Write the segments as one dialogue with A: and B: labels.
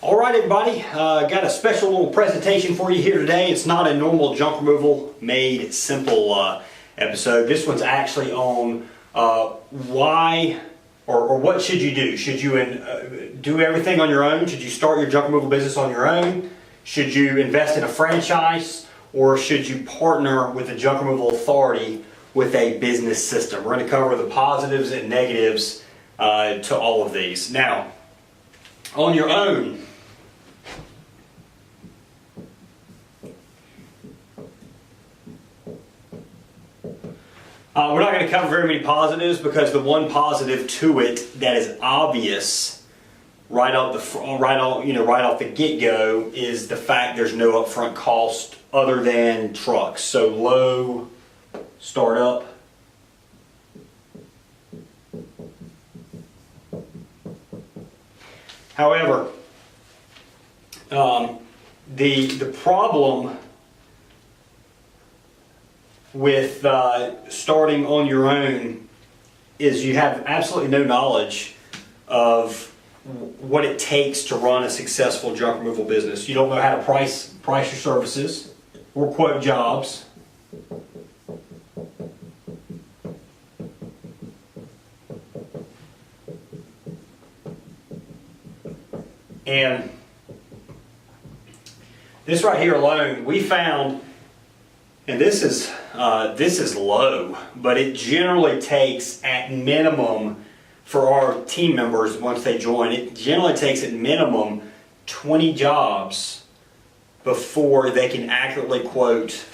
A: All right, everybody, got a special little presentation for you here today. It's not a normal junk removal made simple episode. This one's actually on why or what should you do. Should you do everything on your own? Should you start your junk removal business on your own? Should you invest in a franchise, or should you partner with a junk removal authority with a business system? We're going to cover the positives and negatives to all of these. Now, on your own, we're not going to cover very many positives, because the one positive to it that is obvious right off the get-go is the fact there's no upfront cost other than trucks. So low startup. However, the problem with starting on your own is you have absolutely no knowledge of what it takes to run a successful junk removal business. You don't know how to price your services or quote jobs. And this right here alone, we found, and this is low, but it generally takes at minimum, for our team members once they join, it generally takes at minimum 20 jobs before they can accurately quote,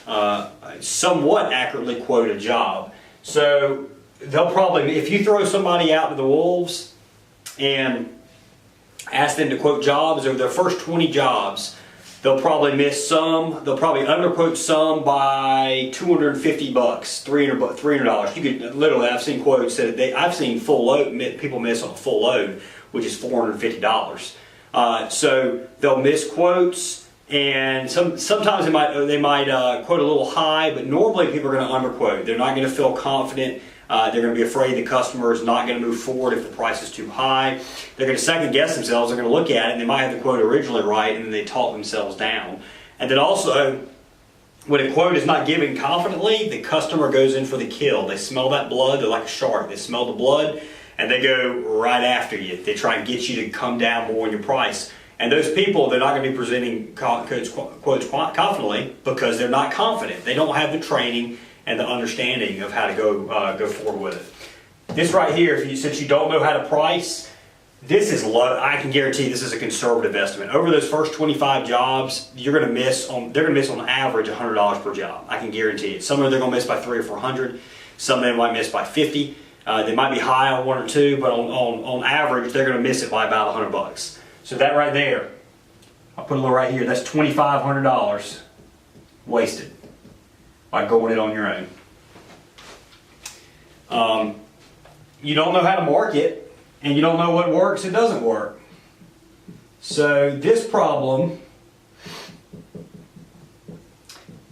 A: somewhat accurately quote a job. So they'll probably, if you throw somebody out to the wolves and ask them to quote jobs over their first 20 jobs, they'll probably miss some. They'll probably underquote some by $250, $300. You could literally, I've seen quotes that I've seen full load people miss on a full load, which is $450. So they'll miss quotes, and sometimes they might quote a little high, but normally people are going to underquote. They're not going to feel confident. They're going to be afraid the customer is not going to move forward if the price is too high. They're going to second guess themselves. They're going to look at it, and they might have the quote originally right, and then they talk themselves down. And then also, when a quote is not given confidently, the customer goes in for the kill. They smell that blood. They're like a shark. They smell the blood, and they go right after you. They try and get you to come down more in your price. And those people, they're not going to be presenting quotes confidently, because they're not confident. They don't have the training and the understanding of how to go forward with it. This right here, since you don't know how to price, this is low. I can guarantee this is a conservative estimate. Over those first 25 jobs, they're going to miss on average $100 per job. I can guarantee it. Some of them they're going to miss by 300 or 400. Some of them might miss by 50. They might be high on one or two, but on average, they're going to miss it by about $100. So that right there, I'll put a little right here. That's $2,500 wasted by going it on your own. You don't know how to market, and you don't know what works and doesn't work. So this problem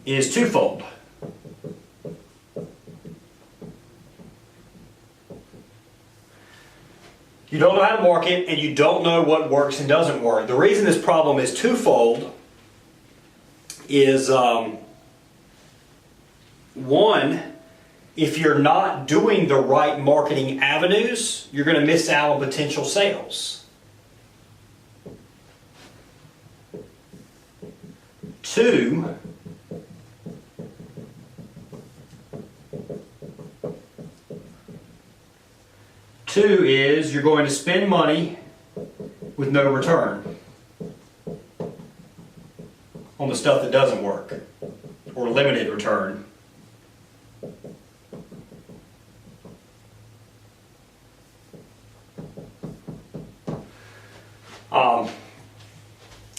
A: is twofold. You don't know how to market, and you don't know what works and doesn't work. The reason this problem is twofold is one, if you're not doing the right marketing avenues, you're going to miss out on potential sales. Two, is you're going to spend money with no return on the stuff that doesn't work, or limited return.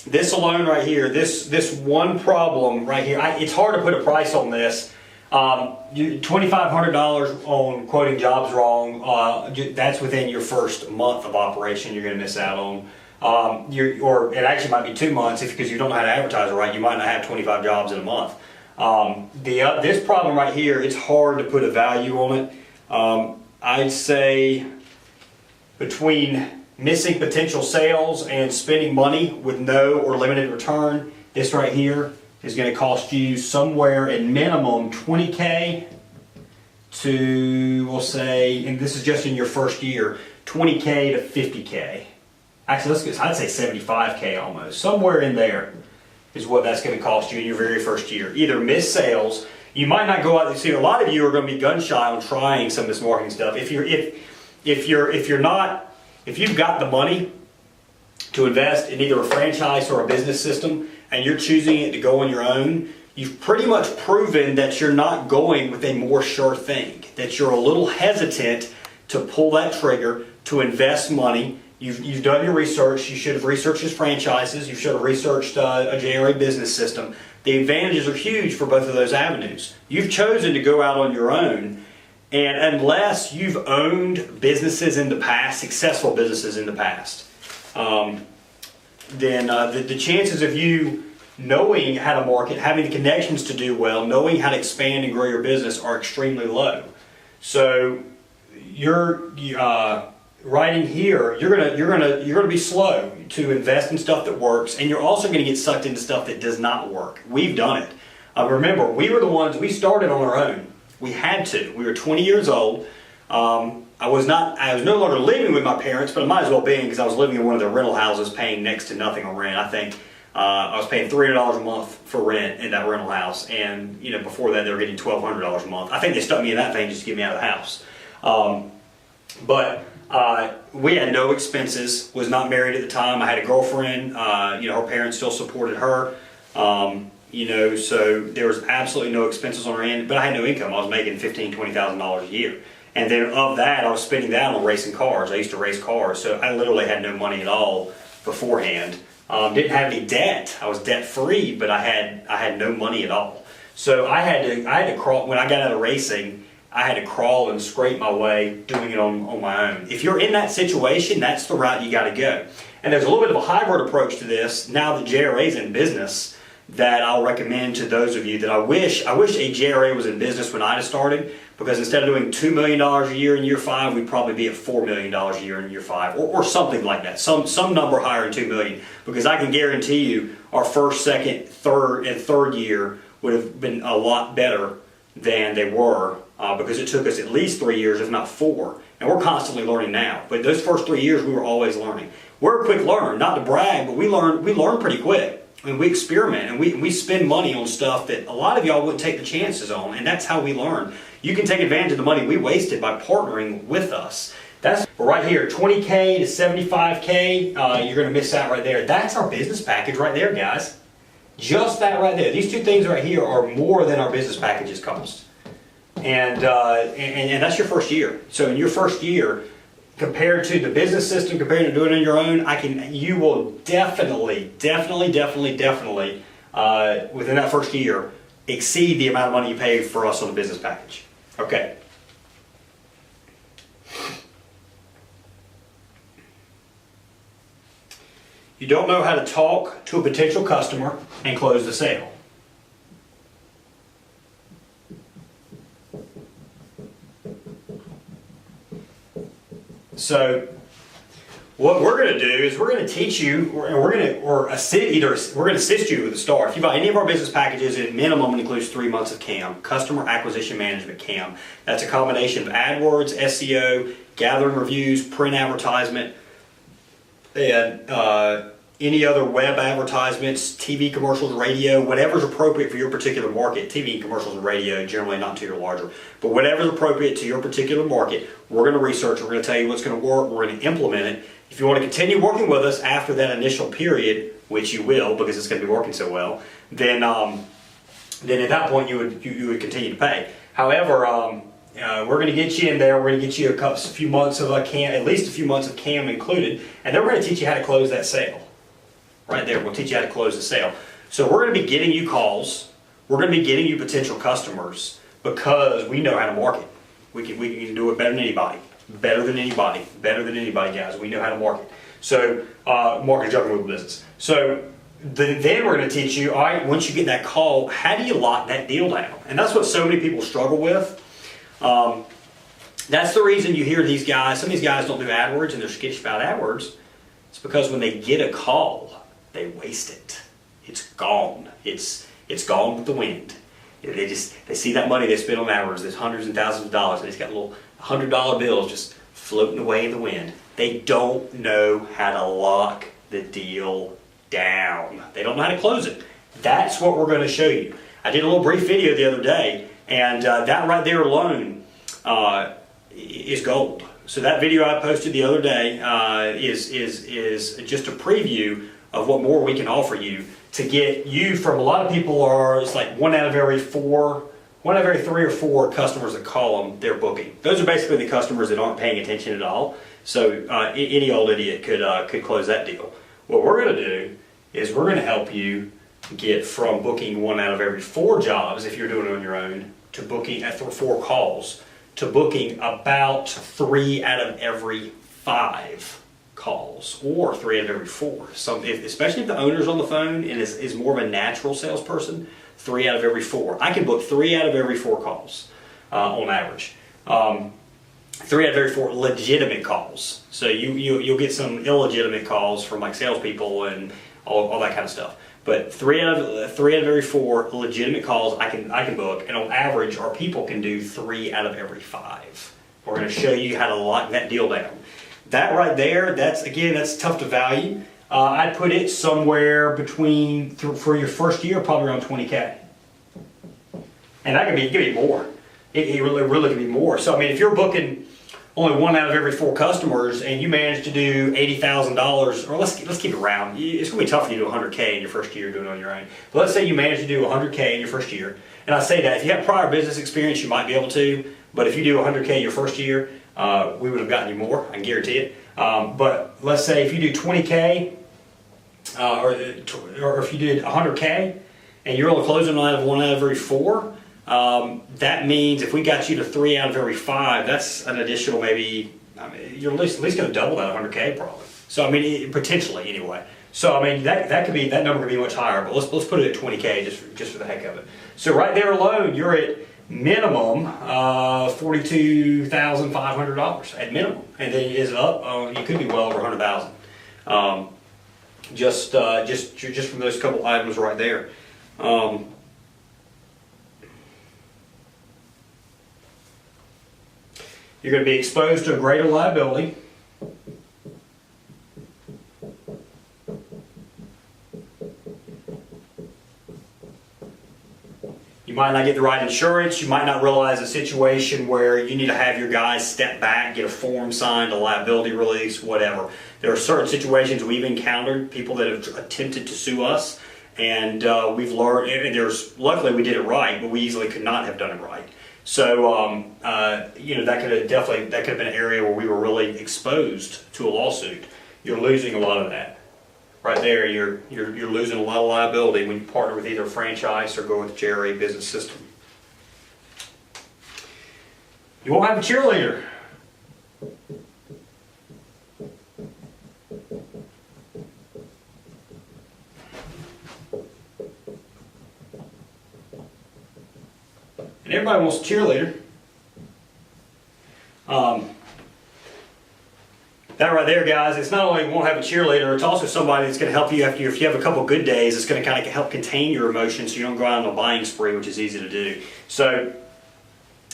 A: This alone right here, this one problem right here, it's hard to put a price on this. $2,500 on quoting jobs wrong, that's within your first month of operation you're going to miss out on. Or it actually might be 2 months, because you don't know how to advertise it right. You might not have 25 jobs in a month. This problem right here, it's hard to put a value on it. I'd say between missing potential sales and spending money with no or limited return, this right here is going to cost you somewhere at minimum 20K to, we'll say, and this is just in your first year, 20K to 50K. Actually, I'd say 75K almost. Somewhere in there is what that's going to cost you in your very first year. Either missed sales, you might not go out. See, a lot of you are going to be gun shy on trying some of this marketing stuff. If you've got the money to invest in either a franchise or a business system, and you're choosing it to go on your own, you've pretty much proven that you're not going with a more sure thing, that you're a little hesitant to pull that trigger, to invest money. You've done your research. You should have researched his franchises. You should have researched a JRA Business System. The advantages are huge for both of those avenues. You've chosen to go out on your own, and unless you've owned businesses in the past, successful businesses in the past, then the chances of you knowing how to market, having the connections to do well, knowing how to expand and grow your business are extremely low. So right in here, you're gonna be slow to invest in stuff that works, and you're also going to get sucked into stuff that does not work. We've done it. Remember, we were the ones. We started on our own. We had to. We were 20 years old. I was no longer living with my parents, but I might as well be, because I was living in one of their rental houses, paying next to nothing on rent. I think I was paying $300 a month for rent in that rental house, and before that they were getting $1,200 a month. I think they stuck me in that thing just to get me out of the house. But we had no expenses. Was not married at the time. I had a girlfriend. Her parents still supported her. So there was absolutely no expenses on our end. But I had no income. I was making $15,000, $20,000 a year. And then of that, I was spending that on racing cars. I used to race cars, so I literally had no money at all beforehand. Didn't have any debt. I was debt free, but I had no money at all. So I had to crawl. When I got out of racing, I had to crawl and scrape my way, doing it on my own. If you're in that situation, that's the route you got to go. And there's a little bit of a hybrid approach to this now that JRA is in business, that I'll recommend to those of you that I wish a JRA was in business when I started, because instead of doing $2 million a year in year 5, we'd probably be at $4 million a year in year 5, or something like that, some number higher than $2 million, because I can guarantee you our first, second, third year would have been a lot better than they were, because it took us at least 3 years, if not 4, and we're constantly learning now. But those first 3 years, we were always learning. We're a quick learner, not to brag, but we learn pretty quick. And we experiment, and we spend money on stuff that a lot of y'all wouldn't take the chances on, and that's how we learn. You can take advantage of the money we wasted by partnering with us. That's right here, 20K to 75K, you're going to miss out right there. That's our business package right there, guys. Just that right there. These two things right here are more than our business packages cost. And that's your first year. So in your first year, compared to the business system, compared to doing it on your own, you will definitely, within that first year, exceed the amount of money you paid for us on the business package. Okay. You don't know how to talk to a potential customer and close the sale. So what we're going to do is we're going to teach you, we're going to assist you with the start. If you buy any of our business packages, at minimum it includes 3 months of CAM, Customer Acquisition Management CAM. That's a combination of AdWords, SEO, gathering reviews, print advertisement, and any other web advertisements, TV commercials, radio, whatever's appropriate for your particular market. TV commercials and radio, generally not until you're larger. But whatever's appropriate to your particular market, we're going to research, we're going to tell you what's going to work, we're going to implement it. If you want to continue working with us after that initial period, which you will because it's going to be working so well, then at that point you would continue to pay. However, we're going to get you in there, we're going to get you a few months of CAM, at least a few months of CAM included, and then we're going to teach you how to close that sale. Right there, we'll teach you how to close the sale. So we're going to be getting you calls, we're going to be getting you potential customers, because we know how to market. We can do it better than anybody. Better than anybody, guys. We know how to market. So, market jumping with business. So, then we're going to teach you, all right, once you get that call, how do you lock that deal down? And that's what so many people struggle with. That's the reason you hear these guys, some of these guys don't do AdWords and they're skittish about AdWords. It's because when they get a call, they waste it. It's gone. It's gone with the wind. They see that money they spend on AdWords, there's hundreds and thousands of dollars, and it's got little $100 bills just floating away in the wind. They don't know how to lock the deal down. They don't know how to close it. That's what we're going to show you. I did a little brief video the other day, and that right there alone is gold. So that video I posted the other day is just a preview of what more we can offer you to get you from, a lot of people are, it's like one out of every three or four customers that call them, they're booking. Those are basically the customers that aren't paying attention at all. So any old idiot could close that deal. What we're going to do is we're going to help you get from booking one out of every 4 jobs, if you're doing it on your own, to booking at 4 calls, to booking about 3 out of every 5 calls, or 3 out of every 4. So especially if the owner's on the phone and is more of a natural salesperson, 3 out of every 4. I can book 3 out of every 4 calls on average. 3 out of every 4 legitimate calls. So you'll get some illegitimate calls from like salespeople and all that kind of stuff. But 3 out of every 4 legitimate calls I can book, and on average our people can do 3 out of every 5. We're going to show you how to lock that deal down. That right there, that's tough to value. I'd put it somewhere between, for your first year, probably around 20K. And that could be more. It really could be more. So I mean, if you're booking only 1 out of every 4 customers and you manage to do $80,000, or let's keep it round. It's going to be tough for you to do 100K in your first year doing it on your own. But let's say you manage to do 100K in your first year. And I say that if you have prior business experience, you might be able to. But if you do 100K your first year, we would have gotten you more, I can guarantee it. But let's say if you do 20K, or if you did 100K, and you're only closing 1 out of every 4, that means if we got you to 3 out of every 5, that's an additional maybe, I mean, you're at least going to double that 100K probably. So I mean, potentially anyway. So I mean, that number could be much higher, but let's put it at 20K just for the heck of it. So right there alone, you're at minimum $42,500 at minimum, and then is up. You could be well over 100,000. Just from those couple items right there. You're going to be exposed to a greater liability. You might not get the right insurance. You might not realize a situation where you need to have your guys step back, get a form signed, a liability release, whatever. There are certain situations we've encountered, people that have attempted to sue us, and we've learned, and luckily we did it right, but we easily could not have done it right. So, you know, that could have been an area where we were really exposed to a lawsuit. You're losing a lot of that. Right there, you're losing a lot of liability when you partner with either a franchise or go with the JRA Business System. You won't have a cheerleader. And everybody wants a cheerleader. That right there, guys, it's not only won't have a cheerleader, it's also somebody that's going to help you if you have a couple good days. It's going to kind of help contain your emotions so you don't go out on a buying spree, which is easy to do. So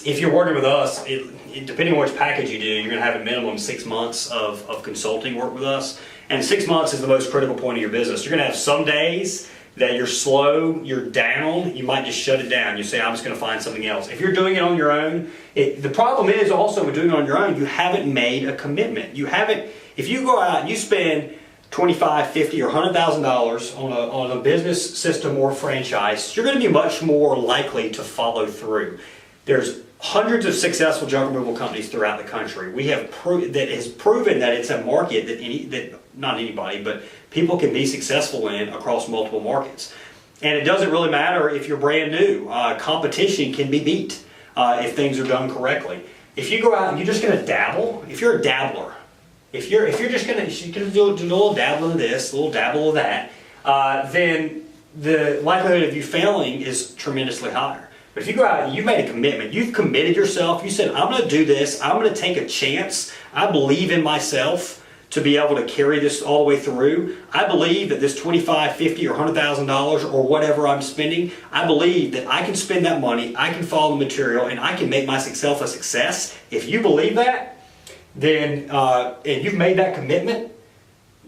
A: if you're working with us, depending on which package you do, you're going to have a minimum 6 months of consulting work with us. And 6 months is the most critical point of your business. You're going to have some days that you're slow, you're down, you might just shut it down. You say, I'm just going to find something else. If you're doing it on your own, the problem is also with doing it on your own, you haven't made a commitment. You haven't, if you go out and you spend $25, $50, or $100,000 on a business system or franchise, you're going to be much more likely to follow through. There's hundreds of successful junk removal companies throughout the country. We have that has proven that it's a market that not anybody, but people can be successful in across multiple markets. And it doesn't really matter if you're brand new. Competition can be beat if things are done correctly. If you go out and you're just going to dabble, if you're a dabbler, if you're just going to do a little dabble of this, a little dabble of that, then the likelihood of you failing is tremendously higher. But if you go out and you've made a commitment, you've committed yourself, you said, I'm going to do this, I'm going to take a chance, I believe in myself to be able to carry this all the way through. I believe that this $25, $50, or $100,000 or whatever I'm spending, I believe that I can spend that money, I can follow the material, and I can make myself a success. If you believe that, then and you've made that commitment,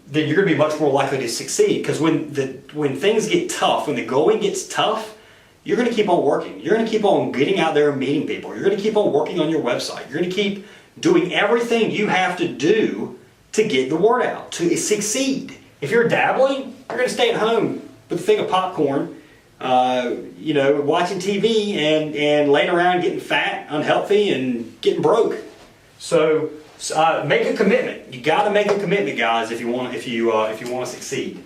A: then you're going to be much more likely to succeed. Because when things get tough, when the going gets tough, you're going to keep on working. You're going to keep on getting out there and meeting people. You're going to keep on working on your website. You're going to keep doing everything you have to do to get the word out, to succeed. If you're dabbling, you're going to stay at home with a thing of popcorn, watching TV and laying around getting fat, unhealthy, and getting broke. So make a commitment. You got to make a commitment, guys, if you want to succeed.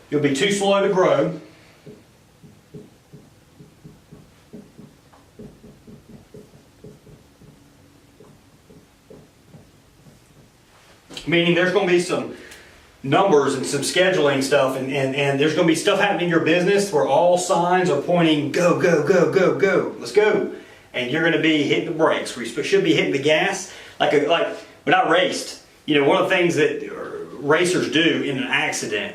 A: You'll be too slow to grow. Meaning there's going to be some numbers and some scheduling stuff, and there's going to be stuff happening in your business where all signs are pointing, go, go, go, go, go, let's go. And you're going to be hitting the brakes. We should be hitting the gas. Like when I raced, one of the things that racers do in an accident,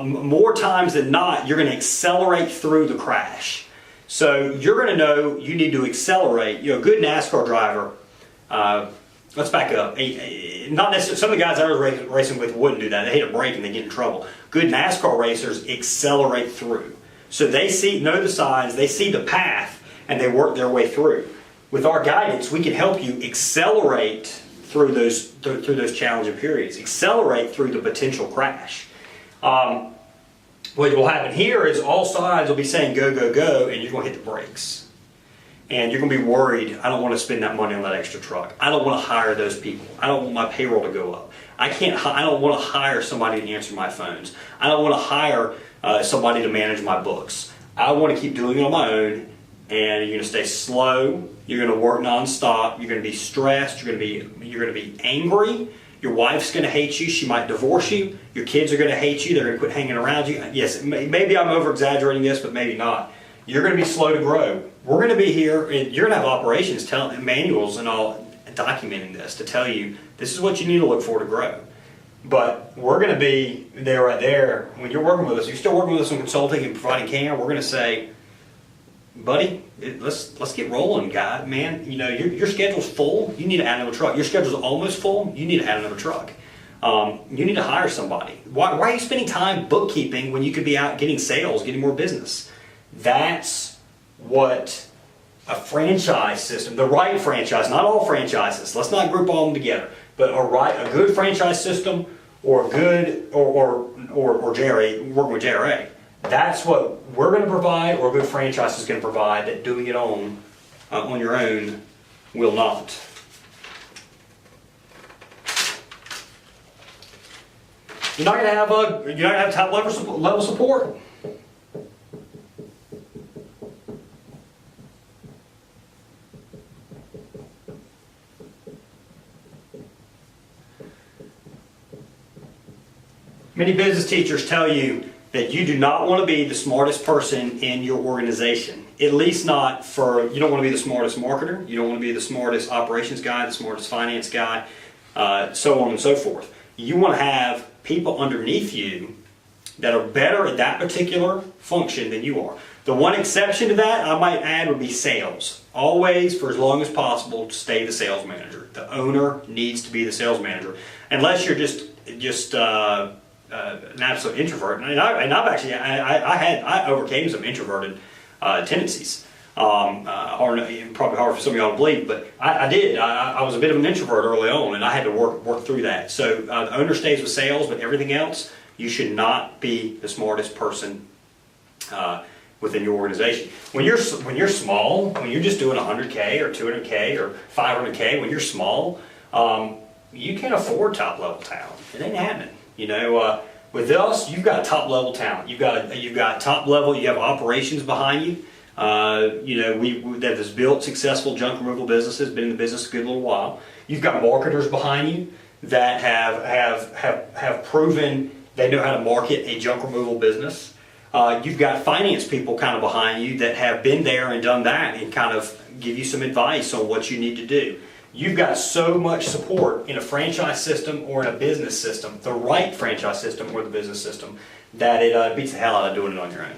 A: more times than not, you're going to accelerate through the crash. So you're going to know you need to accelerate. A good NASCAR driver, let's back up. Not necessarily, some of the guys I was racing with wouldn't do that. They hit a brake and they get in trouble. Good NASCAR racers accelerate through. So they know the signs, they see the path, and they work their way through. With our guidance, we can help you accelerate through those challenging periods. Accelerate through the potential crash. What will happen here is all signs will be saying go, go, go, and you're going to hit the brakes. And you're going to be worried, I don't want to spend that money on that extra truck. I don't want to hire those people. I don't want my payroll to go up. I don't want to hire somebody to answer my phones. I don't want to hire somebody to manage my books. I want to keep doing it on my own, and you're going to stay slow. You're going to work nonstop. You're going to be stressed. You're going to be angry. Your wife's going to hate you. She might divorce you. Your kids are going to hate you. They're going to quit hanging around you. Yes, maybe I'm over-exaggerating this, but maybe not. You're going to be slow to grow. We're going to be here, and you're going to have operations manuals and all documenting this to tell you this is what you need to look for to grow. But we're going to be there right there. When you're working with us, you're still working with us on consulting and providing care, we're going to say, buddy, let's get rolling, guy. Man, your schedule's full. You need to add another truck. Your schedule's almost full. You need to add another truck. You need to hire somebody. Why are you spending time bookkeeping when you could be out getting sales, getting more business? That's what a franchise system, the right franchise, not all franchises, let's not group all of them together, but a good franchise system or a good or JRA, working with JRA, that's what we're going to provide, or a good franchise is going to provide, that doing it on your own will not. You're not going to have top level support. Many business teachers tell you that you do not want to be the smartest person in your organization. At least not you don't want to be the smartest marketer, you don't want to be the smartest operations guy, the smartest finance guy, so on and so forth. You want to have people underneath you that are better at that particular function than you are. The one exception to that, I might add, would be sales. Always, for as long as possible, stay the sales manager. The owner needs to be the sales manager. Unless you're just an absolute introvert, and I overcame some introverted tendencies. Probably hard for some of y'all to believe, but I did. I was a bit of an introvert early on, and I had to work through that. So the owner stays with sales, but everything else, you should not be the smartest person within your organization. When you're small, when you're just doing 100K or 200K or 500K, when you're small, you can't afford top level talent. It ain't happening. With us, you've got top level talent. You've got top level. You have operations behind you. That has built successful junk removal businesses. Been in the business a good little while. You've got marketers behind you that have proven they know how to market a junk removal business. You've got finance people kind of behind you that have been there and done that and kind of give you some advice on what you need to do. You've got so much support in a franchise system or in a business system, the right franchise system or the business system, that it beats the hell out of doing it on your own.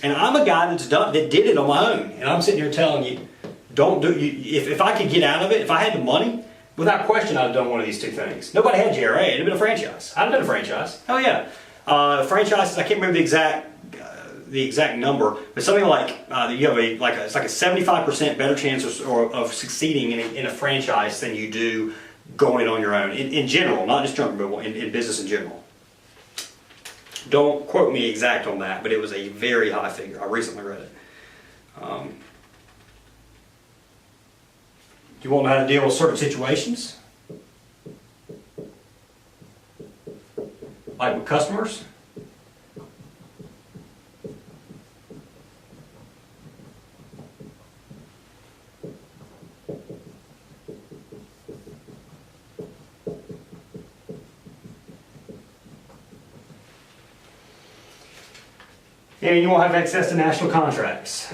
A: And I'm a guy that did it on my own, and I'm sitting here telling you, don't do. If I could get out of it, if I had the money, without question, I'd have done one of these two things. Nobody had JRA; it'd have been a franchise. I'd have done a franchise. Hell yeah, franchises. I can't remember the exact number, but something like you have it's like a 75% better chance of succeeding in a franchise than you do going it on your own. In general, not just junk removal, in business in general. Don't quote me exact on that, but it was a very high figure. I recently read it. Do you want to know how to deal with certain situations? Like with customers? And you won't have access to national contracts.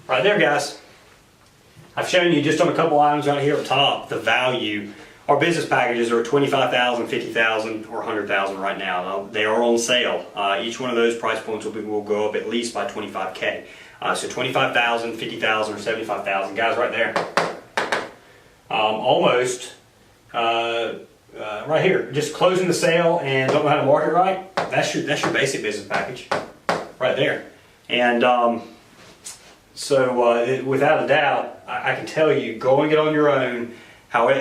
A: Right there, guys. I've shown you just on a couple items right here up top the value. Our business packages are $25,000, $50,000, or $100,000 right now. They are on sale. Each one of those price points will go up at least by $25K. So $25,000, $50,000, or $75,000, guys, right there. Almost right here. Just closing the sale and don't know how to market right. That's your basic business package, right there. And so without a doubt, I can tell you, going it on your own. However,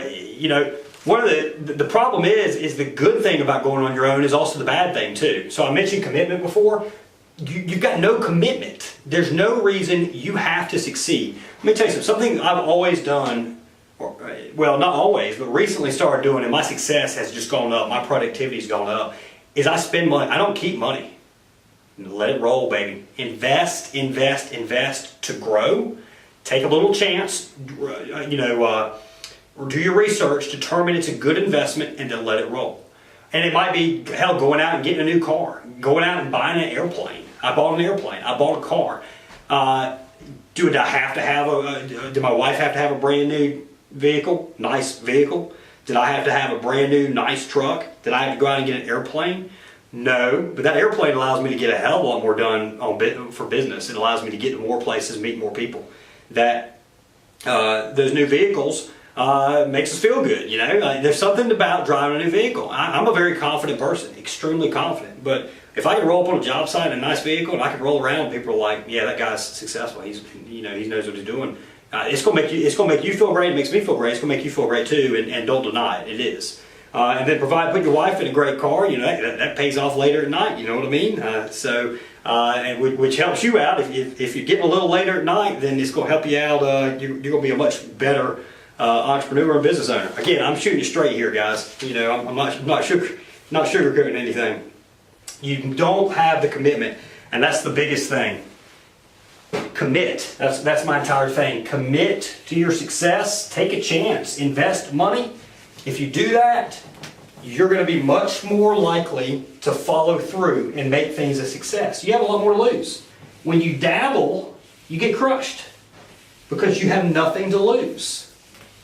A: one of the problem is the good thing about going on your own is also the bad thing too. So I mentioned commitment before. You've got no commitment. There's no reason you have to succeed. Let me tell you something I've always done, well, not always, but recently started doing, and my success has just gone up, my productivity's gone up, is I spend money. I don't keep money. Let it roll, baby. Invest to grow. Take a little chance, do your research, determine it's a good investment, and then let it roll. And it might be, hell, going out and getting a new car, going out and buying an airplane. I bought an airplane. I bought a car. Did my wife have to have a brand new vehicle, nice vehicle? Did I have to have a brand new nice truck? Did I have to go out and get an airplane? No, but that airplane allows me to get a hell of a lot more done for business. It allows me to get to more places, meet more people. Those new vehicles makes us feel good, There's something about driving a new vehicle. I'm a very confident person, extremely confident. But if I can roll up on a job site in a nice vehicle and I can roll around, people are like, "Yeah, that guy's successful. He knows what he's doing." It's gonna make you feel great. It makes me feel great. It's gonna make you feel great too. And don't deny it. It is. And then put your wife in a great car. That pays off later at night. You know what I mean? Which helps you out. If you're getting a little later at night, then it's gonna help you out. You're gonna be a much better entrepreneur and business owner. Again, I'm shooting you straight here, guys. I'm not sugarcoating anything. You don't have the commitment, and that's the biggest thing. Commit. That's my entire thing. Commit to your success. Take a chance. Invest money. If you do that, you're going to be much more likely to follow through and make things a success. You have a lot more to lose. When you dabble, you get crushed because you have nothing to lose.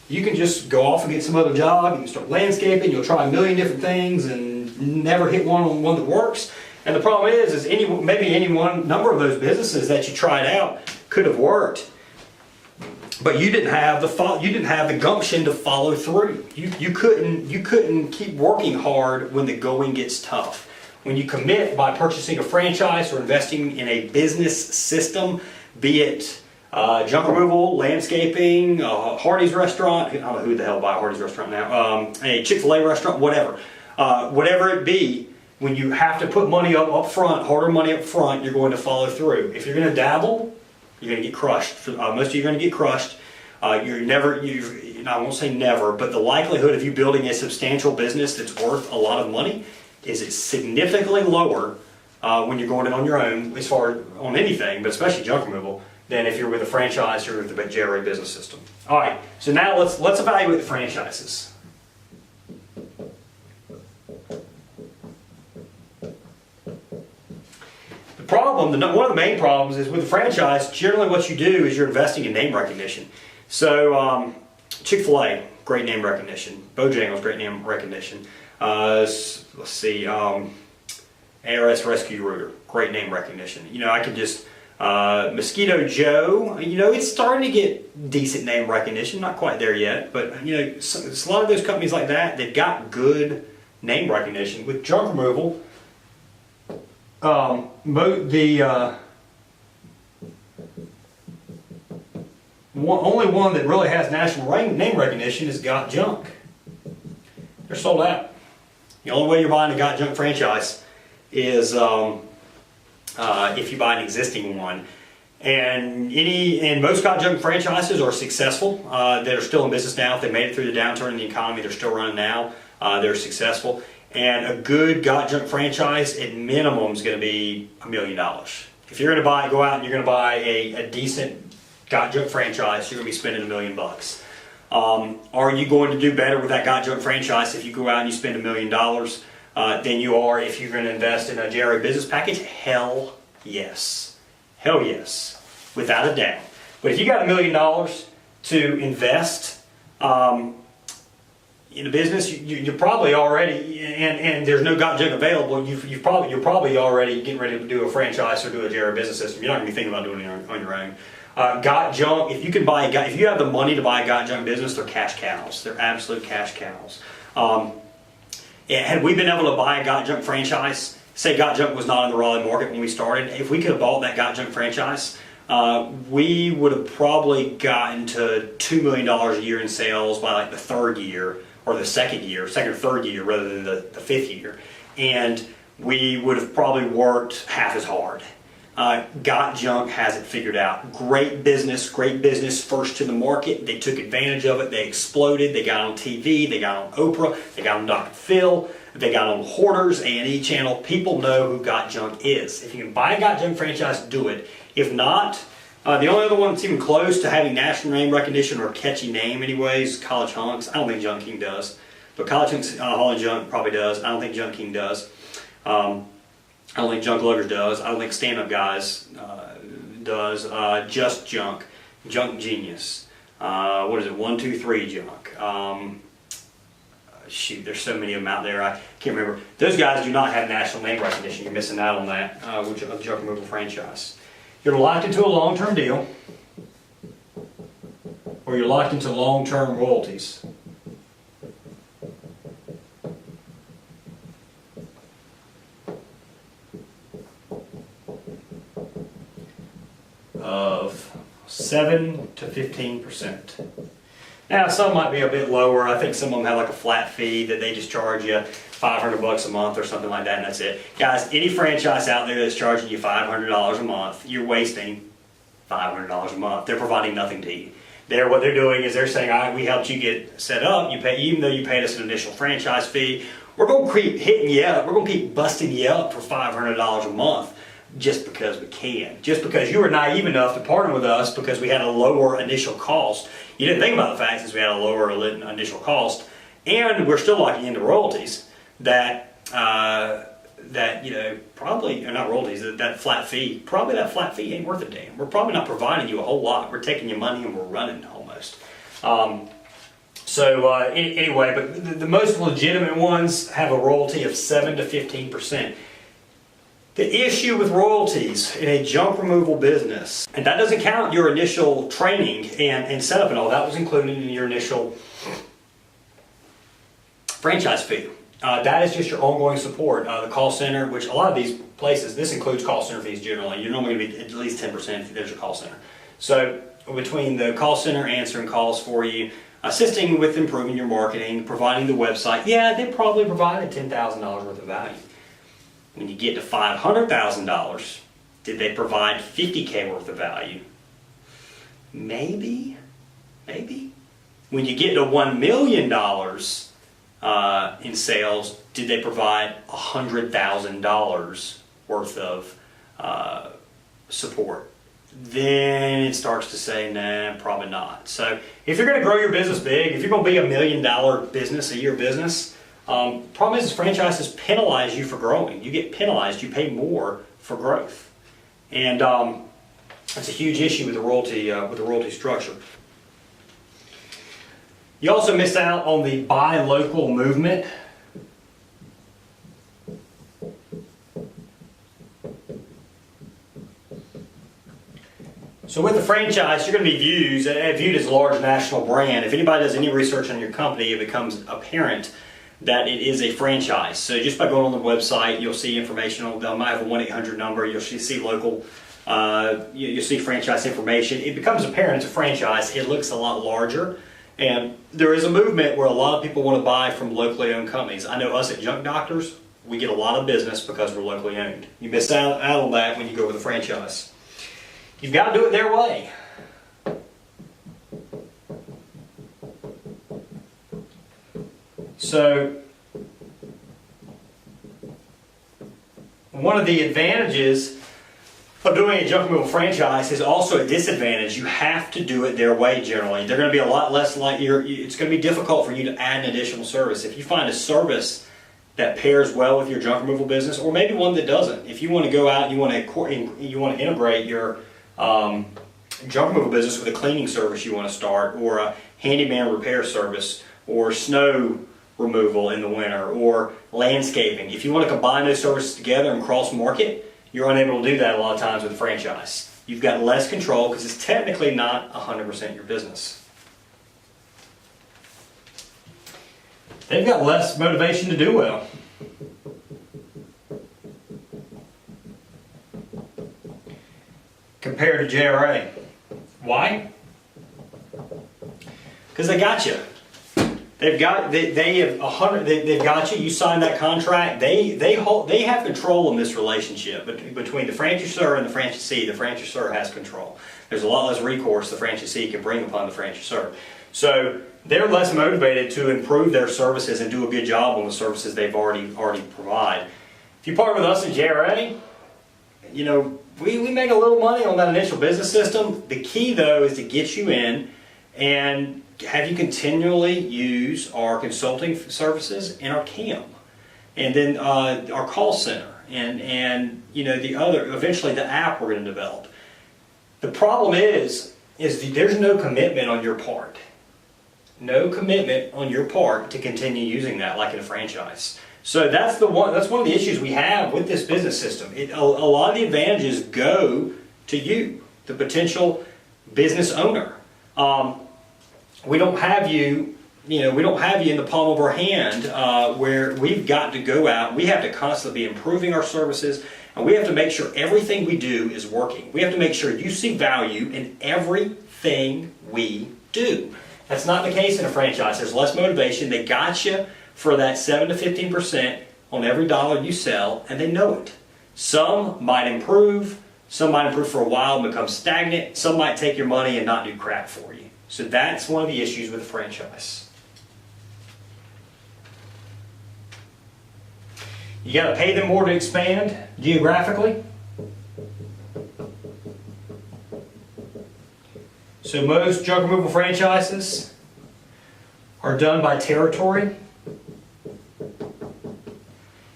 A: You can just go off and get some other job. You can start landscaping. You'll try a million different things and never hit one that works. And the problem is maybe any one number of those businesses that you tried out could have worked, but you didn't have the gumption to follow through. You couldn't keep working hard when the going gets tough. When you commit by purchasing a franchise or investing in a business system, be it junk removal, landscaping, Hardee's restaurant, I don't know who the hell buy a Hardee's restaurant now, a Chick-fil-A restaurant, whatever it be, when you have to put money up front, harder money up front, you're going to follow through. If you're going to dabble, you're going to get crushed. Most of you are going to get crushed. and I won't say never, but the likelihood of you building a substantial business that's worth a lot of money is it's significantly lower when you're going in on your own, as far on anything, but especially junk removal, than if you're with a franchise or with the JRA Business System. All right, so now let's evaluate the franchises. The problem, one of the main problems is with the franchise, generally what you do is you're investing in name recognition. So Chick-fil-A, great name recognition. Bojangles, great name recognition. Let's see, ARS Rescue Rooter, great name recognition. You know, I could just, Mosquito Joe, you know, it's starting to get decent name recognition, not quite there yet, but you know, it's a lot of those companies like that, they've got good name recognition. With junk removal, only one that really has national name recognition is Got Junk. They're sold out. The only way you're buying a Got Junk franchise is if you buy an existing one. And most Got Junk franchises are successful. That are still in business now. If they made it through the downturn in the economy, they're still running now. They're successful. And a good Got Junk franchise, at minimum, is going to be $1 million. If you're going to go out and you're going to buy a decent Got Junk franchise, you're going to be spending $1 million. Are you going to do better with that Got Junk franchise if you go out and you spend $1 million than you are if you're going to invest in a JRA business package? Hell yes. Hell yes. Without a doubt. But if you got $1 million to invest in a business, you're probably already, and there's no Got Junk available, you're probably already getting ready to do a franchise or do a JRA Business System. You're not going to be thinking about doing it on your own. Got Junk, if you have the money to buy a Got Junk business, they're cash cows. They're absolute cash cows. Had we been able to buy a Got Junk franchise, say Got Junk was not in the Raleigh market when we started, if we could have bought that Got Junk franchise, we would have probably gotten to $2 million a year in sales by like the third year, or the second or third year rather than the fifth year. And we would have probably worked half as hard. Got Junk has it figured out. Great business, first to the market. They took advantage of it, they exploded, they got on TV, they got on Oprah, they got on Dr. Phil, they got on Hoarders, A&E channel. People know who Got Junk is. If you can buy a Got Junk franchise, do it. If not, the only other one that's even close to having national name recognition or catchy name anyways, College Hunks. I don't think Junk King does. But College Hunks, Holland Junk probably does. I don't think Junk King does. I don't think Junk Luggers does. I don't think Stand Up Guys does. Just Junk. Junk Genius. What is it? 123 Junk. Shoot, there's so many of them out there. I can't remember. Those guys do not have national name recognition. You're missing out on that with a junk removal franchise. You're locked into a long-term deal, or you're locked into long-term royalties. Of 7 to 15%. Now, some might be a bit lower. I think some of them have like a flat fee that they just charge you $500 a month or something like that, and that's it. Guys, any franchise out there that's charging you $500 a month, you're wasting $500 a month. They're providing nothing to you. What they're doing is they're saying, all right, we helped you get set up. Even though you paid us an initial franchise fee, we're going to keep hitting you up. We're going to keep busting you up for $500 a month. Just because we can. Just because you were naive enough to partner with us because we had a lower initial cost. You didn't think about the fact since we had a lower initial cost, and we're still locking into royalties that you know, probably, or not royalties, that flat fee, probably that flat fee ain't worth a damn. We're probably not providing you a whole lot. We're taking your money and we're running almost. Anyway, but the most legitimate ones have a royalty of 7 to 15%. The issue with royalties in a junk removal business, and that doesn't count your initial training and setup and all, that was included in your initial franchise fee. That is just your ongoing support. The call center, which a lot of these places, this includes call center fees generally. You're normally going to be at least 10% if there's a call center. So between the call center answering calls for you, assisting with improving your marketing, providing the website, yeah, they probably provided $10,000 worth of value. When you get to $500,000, did they provide $50K worth of value? Maybe. When you get to $1 million in sales, did they provide $100,000 worth of support? Then it starts to say, nah, probably not. So if you're going to grow your business big, if you're going to be $1 million business, a year business, problem is franchises penalize you for growing. You get penalized, you pay more for growth. And that's a huge issue with the royalty structure. You also miss out on the buy local movement. So with the franchise, you're going to be viewed as a large national brand. If anybody does any research on your company, it becomes apparent that it is a franchise. So just by going on the website, you'll see information. They might have a 1-800 number. You'll see local. You'll see franchise information. It becomes apparent it's a franchise. It looks a lot larger. And there is a movement where a lot of people want to buy from locally owned companies. I know us at Junk Doctors, we get a lot of business because we're locally owned. You miss out on that when you go with a franchise. You've got to do it their way. So, one of the advantages of doing a junk removal franchise is also a disadvantage. You have to do it their way generally. They're going to be a lot less like it's going to be difficult for you to add an additional service. If you find a service that pairs well with your junk removal business, or maybe one that doesn't. If you want to go out and you want to integrate your junk removal business with a cleaning service you want to start, or a handyman repair service, or snow removal in the winter, or landscaping. If you want to combine those services together and cross-market, you're unable to do that a lot of times with a franchise. You've got less control because it's technically not 100% your business. They've got less motivation to do well. Compared to JRA. Why? Because they got you. They got you. You signed that contract. They have control in this relationship between the franchisor and the franchisee. The franchisor has control. There's a lot less recourse the franchisee can bring upon the franchisor. So they're less motivated to improve their services and do a good job on the services they've already provide. If you partner with us at JRA, you know, we make a little money on that initial business system. The key though is to get you in and have you continually use our consulting services and our CAM, and then our call center, and you know eventually the app we're going to develop. The problem is there's no commitment on your part. No commitment on your part to continue using that like in a franchise. So that's one of the issues we have with this business system. A lot of the advantages go to you, the potential business owner. We don't have you in the palm of our hand where we've got to go out. We have to constantly be improving our services, and we have to make sure everything we do is working. We have to make sure you see value in everything we do. That's not the case in a franchise. There's less motivation. They got you for that 7 to 15% on every dollar you sell, and they know it. Some might improve. Some might improve for a while and become stagnant. Some might take your money and not do crap for you. So that's one of the issues with a franchise. You got to pay them more to expand geographically. So most junk removal franchises are done by territory.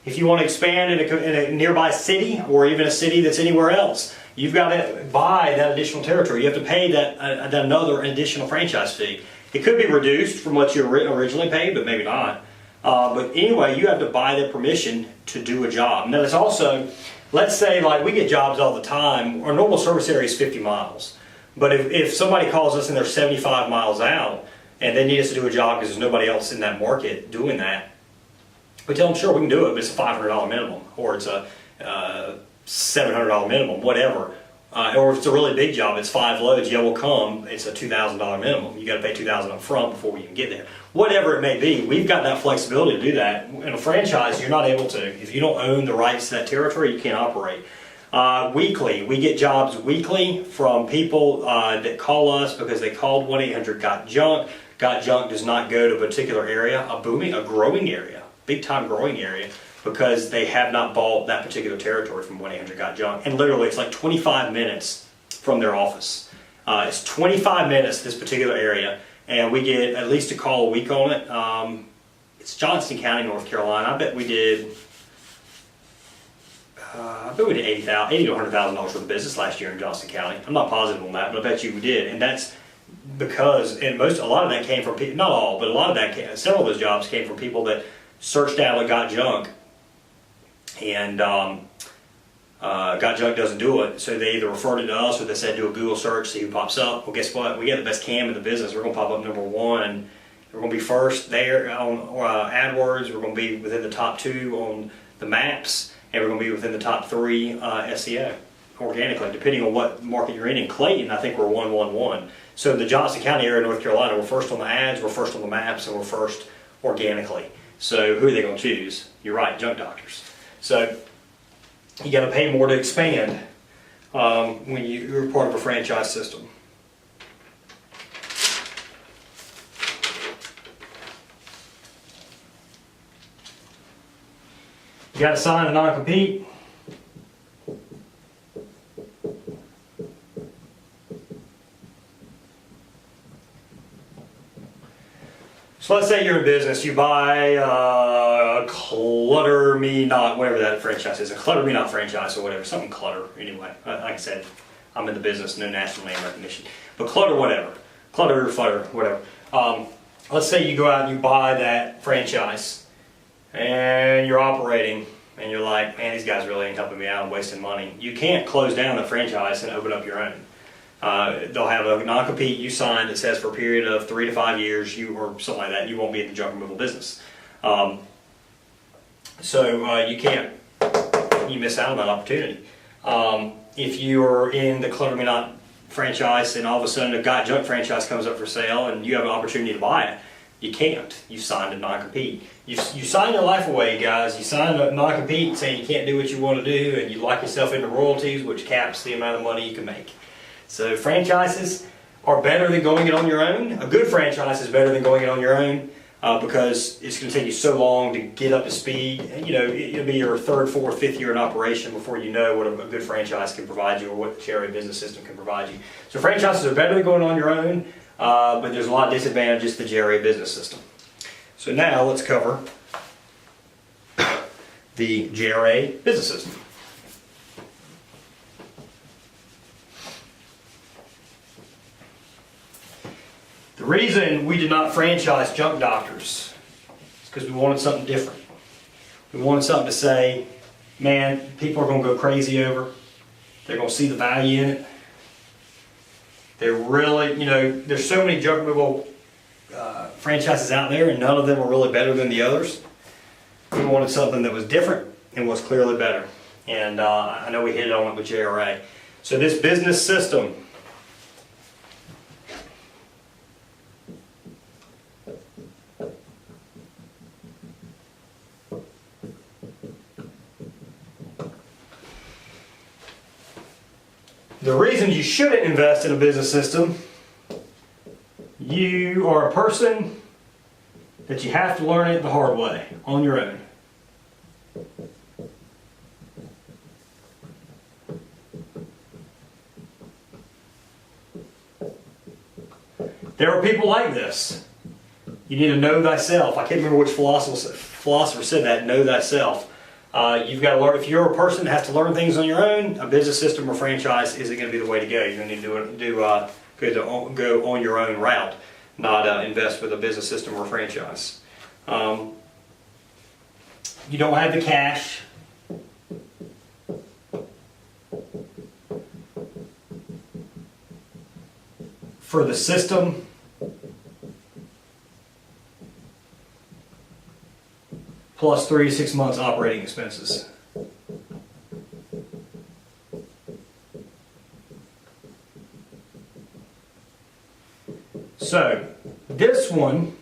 A: If you want to expand in a nearby city, or even a city that's anywhere else, you've got to buy that additional territory. You have to pay that another additional franchise fee. It could be reduced from what you originally paid, but maybe not. But anyway, you have to buy the permission to do a job. Now, there's also, let's say, like we get jobs all the time. Our normal service area is 50 miles. But if somebody calls us and they're 75 miles out, and they need us to do a job because there's nobody else in that market doing that, we tell them, sure, we can do it, but it's a $500 minimum, or it's a $700 minimum, whatever. Or if it's a really big job, it's 5 loads, yeah, we'll come, it's a $2,000 minimum. You got to pay $2,000 up front before we even get there. Whatever it may be, we've got that flexibility to do that. In a franchise, you're not able to. If you don't own the rights to that territory, you can't operate. Weekly, we get jobs weekly from people that call us because they called 1-800-GOT-JUNK, Got Junk does not go to a particular area, a growing area, big time growing area, because they have not bought that particular territory from 1-800-GOT-JUNK. And literally it's like 25 minutes from their office. It's 25 minutes, this particular area, and we get at least a call a week on it. It's Johnston County, North Carolina. I bet we did $80,000 to $100,000 worth of business last year in Johnston County. I'm not positive on that, but I bet you we did. And that's because, and a lot of that came from people, not all, but a lot of that, several of those jobs came from people that searched out like Got Junk, and Got Junk doesn't do it, so they either referred it to us or they said do a Google search, see who pops up. Well, guess what? We got the best cam in the business. We're going to pop up number one. We're going to be first there on AdWords. We're going to be within the top 2 on the maps, and we're going to be within the top 3 SEO organically, depending on what market you're in. In Clayton, I think we're 111. So in the Johnston County area of North Carolina, we're first on the ads, we're first on the maps, and we're first organically. So who are they going to choose? You're right, junk doctors. So you got to pay more to expand when you're part of a franchise system. You got to sign a non-compete. So let's say you're in business, you buy Clutter Me Not, whatever that franchise is, a Clutter Me Not franchise or whatever, something Clutter anyway. Like I said, I'm in the business, no national name recognition. But Clutter whatever, Clutter or Flutter, whatever. Let's say you go out and you buy that franchise and you're operating and you're like, man, these guys really ain't helping me out, I'm wasting money. You can't close down the franchise and open up your own. They'll have a non-compete you sign that says for a period of 3 to 5 years, or something like that, you won't be in the junk removal business. You can't, you miss out on that opportunity. If you're in the Clutter Me Not franchise and all of a sudden a Got Junk franchise comes up for sale and you have an opportunity to buy it, you can't. You signed a non-compete. You sign your life away, guys. You sign a non-compete saying you can't do what you want to do, and you lock yourself into royalties, which caps the amount of money you can make. So franchises are better than going it on your own. A good franchise is better than going it on your own because it's going to take you so long to get up to speed. And, it'll be your 3rd, 4th, 5th year in operation before you know what a good franchise can provide you or what the JRA Business System can provide you. So franchises are better than going on your own, but there's a lot of disadvantages to the JRA Business System. So now let's cover the JRA Business System. The reason we did not franchise junk doctors is because we wanted something different. We wanted something to say, man, people are going to go crazy over. They're going to see the value in it. They're really, there's so many junk removal franchises out there, and none of them are really better than the others. We wanted something that was different and was clearly better. And I know we hit on it with JRA. So this business system, the reason you shouldn't invest in a business system, you are a person that you have to learn it the hard way, on your own. There are people like this. You need to know thyself. I can't remember which philosopher said that, know thyself. You've got to learn. If you're a person that has to learn things on your own, a business system or franchise isn't going to be the way to go. You're going to need to go on your own route, not invest with a business system or franchise. You don't have the cash. For the system. Plus 3 to 6 months operating expenses. So, this one,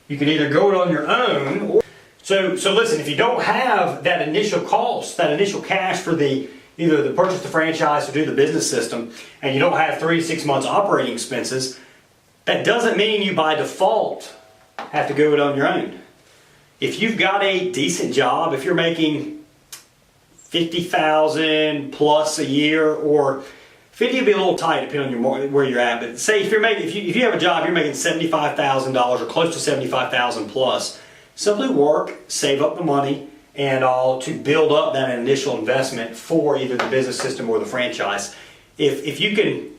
A: you can either go it on your own, or so listen, if you don't have that initial cost, that initial cash for the either to purchase the franchise or do the business system, and you don't have 3 to 6 months operating expenses, that doesn't mean you by default have to go it on your own. If you've got a decent job, if you're making $50,000 plus a year, or 50 would be a little tight depending on where you're at, but say if you have a job, you're making $75,000 or close to $75,000 plus, simply work, save up the money, and all to build up that initial investment for either the business system or the franchise. If you can,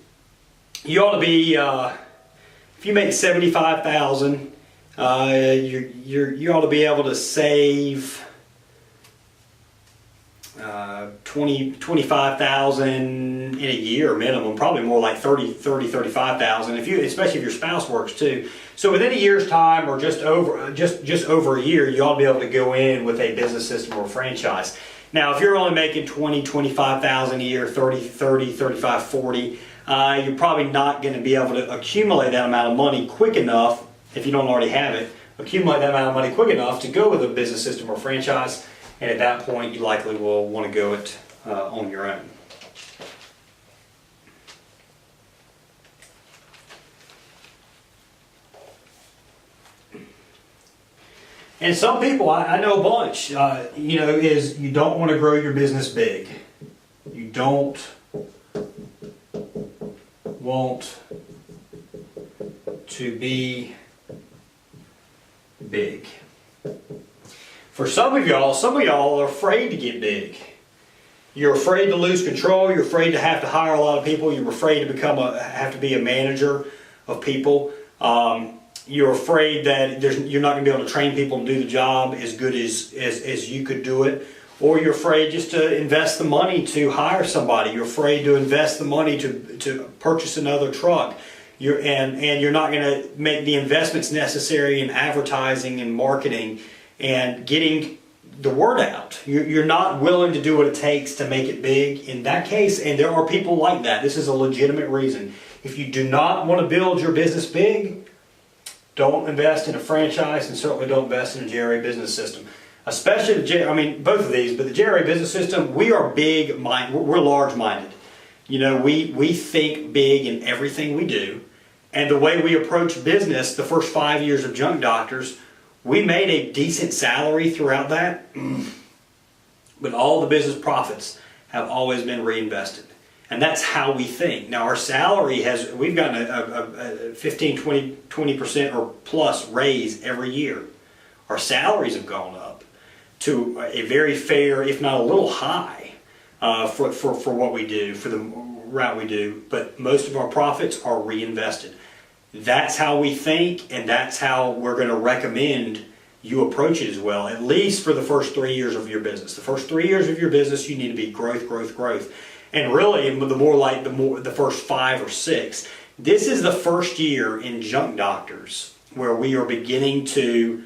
A: you ought to be, if you make 75,000, you ought to be able to save 25,000 in a year minimum, probably more like 35,000 especially if your spouse works too. So within a year's time, or just over a year, you ought to be able to go in with a business system or a franchise. Now, if you're only making 25,000 a year, 35, 40, you're probably not going to be able to accumulate that amount of money quick enough, if you don't already have it, accumulate that amount of money quick enough to go with a business system or franchise. And at that point, you likely will want to go it on your own. And some people, I know a bunch, is you don't want to grow your business big. You don't want to be big. For some of y'all are afraid to get big. You're afraid to lose control. You're afraid to have to hire a lot of people. You're afraid to have to be a manager of people. You're afraid that you're not going to be able to train people and do the job as good as you could do it. Or you're afraid just to invest the money to hire somebody. You're afraid to invest the money to purchase another truck. And you're not going to make the investments necessary in advertising and marketing and getting the word out. You're not willing to do what it takes to make it big in that case, and there are people like that. This is a legitimate reason. If you do not want to build your business big, don't invest in a franchise, and certainly don't invest in a JRA Business System. Especially both of these, but the JRA Business System, we are we're large-minded. We think big in everything we do, and the way we approach business, the first 5 years of Junk Doctors, we made a decent salary throughout that, but all the business profits have always been reinvested. And that's how we think. Now our salary we've gotten a 15, 20% or plus raise every year. Our salaries have gone up to a very fair, if not a little high, for what we do, for the route we do, but most of our profits are reinvested. That's how we think, and that's how we're going to recommend you approach it as well, at least for the first 3 years of your business. The first 3 years of your business, you need to be growth, growth, growth. And really, the first 5 or 6. This is the first year in Junk Doctors where we are beginning to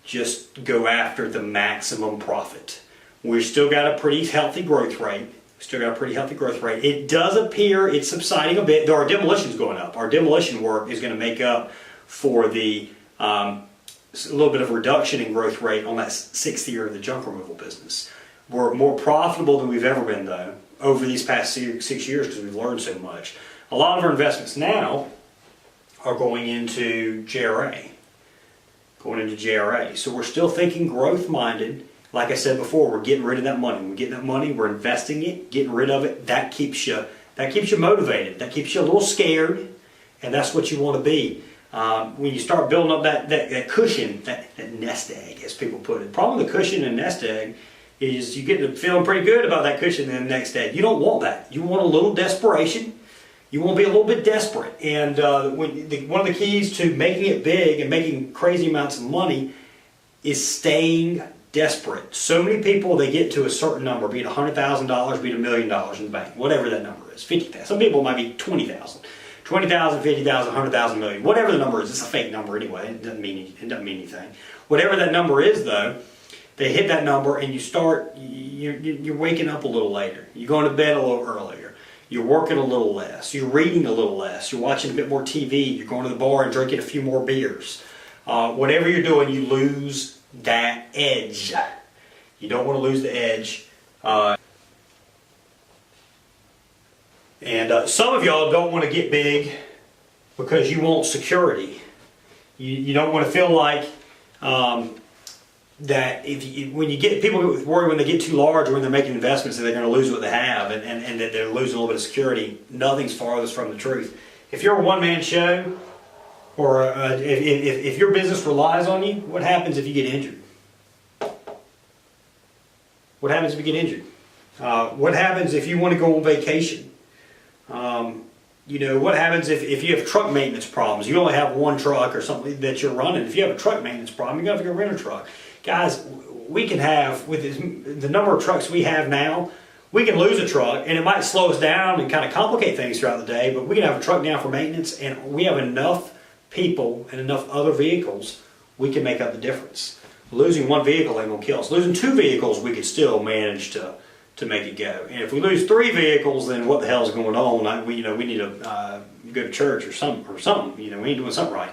A: just go after the maximum profit. We've still got a pretty healthy growth rate. It does appear it's subsiding a bit. There are demolitions going up. Our demolition work is going to make up for the a little bit of reduction in growth rate on that 6th year of the junk removal business. We're more profitable than we've ever been, though, over these past 6 years because we've learned so much. A lot of our investments now are going into JRA. So we're still thinking growth-minded. Like I said before, we're getting rid of that money. We're getting that money, we're investing it, getting rid of it. That keeps you motivated. That keeps you a little scared, and that's what you want to be. When you start building up that cushion, that nest egg, as people put it. The problem with the cushion and nest egg is you get to feeling pretty good about that cushion and the next egg. You don't want that. You want a little desperation. You want to be a little bit desperate. And one of the keys to making it big and making crazy amounts of money is staying desperate. So many people, they get to a certain number, be it $100,000, be it $1 million in the bank, whatever that number is, 50,000. Some people might be 20,000. 20,000, 50,000, 100,000, million, whatever the number is. It's a fake number anyway. It doesn't mean anything. Whatever that number is, though, they hit that number and you're waking up a little later. You're going to bed a little earlier. You're working a little less. You're reading a little less. You're watching a bit more TV. You're going to the bar and drinking a few more beers. Whatever you're doing, you lose that edge. You don't want to lose the edge. And some of y'all don't want to get big because you want security. You don't want to feel like that when you get people worry when they get too large or when they're making investments that they're going to lose what they have and that they're losing a little bit of security. Nothing's farthest from the truth. If you're a one-man show, or if your business relies on you, what happens if you get injured? What happens if you get injured? What happens if you want to go on vacation? What happens if you have truck maintenance problems? You only have one truck or something that you're running. If you have a truck maintenance problem, you're going to have to go rent a truck. Guys, we can have, with the number of trucks we have now, we can lose a truck and it might slow us down and kind of complicate things throughout the day, but we can have a truck down for maintenance and we have enough people and enough other vehicles, we can make up the difference. Losing one vehicle ain't going to kill us. Losing two vehicles, we could still manage to make it go. And if we lose three vehicles, then what the hell is going on? We need to go to church or something. We ain't doing something right